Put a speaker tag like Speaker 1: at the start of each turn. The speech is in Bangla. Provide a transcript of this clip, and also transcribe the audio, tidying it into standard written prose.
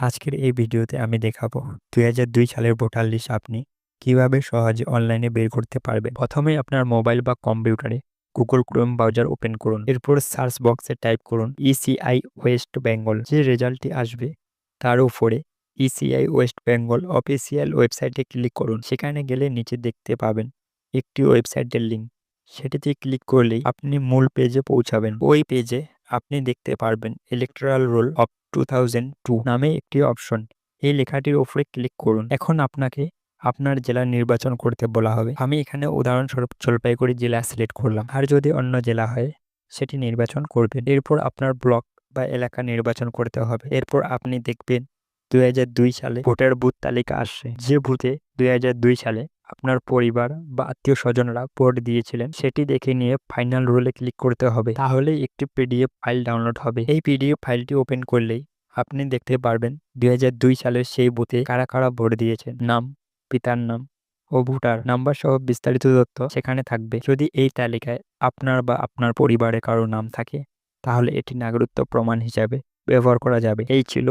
Speaker 1: আজকের এই ভিডিওতে আমি দেখাবো ২০০২ সালের ভোটার লিস্ট আপনি কিভাবে সহজে অনলাইনে বের করতে পারবেন। প্রথমেই আপনার মোবাইল বা কম্পিউটারে গুগল ক্রোম ব্রাউজার ওপেন করুন। এরপর সার্চ বক্সে টাইপ করুন ইসিআই ওয়েস্ট বেঙ্গল। যে রেজাল্টটি আসবে তার উপরে ইসিআই ওয়েস্ট বেঙ্গল অফিসিয়াল ওয়েবসাইটে ক্লিক করুন। সেখানে গেলে নিচে দেখতে পাবেন একটি ওয়েবসাইটের লিঙ্ক। সেটিতে ক্লিক করলেই আপনি মূল পেজে পৌঁছাবেন। ওই পেজে আপনি দেখতে পারবেন ইলেকট্রাল রোল অফ 2002 নামে একটি অপশন। এই লেখাটির উপরে ক্লিক করুন। এখন আপনাকে আপনার জেলা নির্বাচন করতে বলা হবে। আমি এখানে উদাহরণস্বরূপ জলপাইগুড়ি জেলা সিলেক্ট করলাম। আর যদি অন্য জেলা হয় সেটি নির্বাচন করবেন। এরপর আপনার ব্লক বা এলাকা নির্বাচন করতে হবে। এরপর আপনি দেখবেন ২০০২ সালে ভোটার বুথ তালিকা আসছে। যে বুথে ২০০২ সালে আপনার পরিবার বা আত্মীয় স্বজনরা ভোট দিয়েছিলেন সেটি দেখে নিয়ে ফাইনাল রোলে ক্লিক করতে হবে। তাহলেই একটি পিডিএফ ফাইল ডাউনলোড হবে। এই পিডিএফ ফাইলটি ওপেন করলেই আপনি দেখতে পারবেন ২০০২ সালের সেই বুথে কারা কারা ভোট দিয়েছেন, নাম, পিতার নাম ও ভোটার নাম্বার সহ বিস্তারিত তথ্য সেখানে থাকবে। যদি এই তালিকায় আপনার বা আপনার পরিবারে কারো নাম থাকে তাহলে এটি নাগরিকত্ব প্রমাণ হিসাবে ব্যবহার করা যাবে। এই ছিল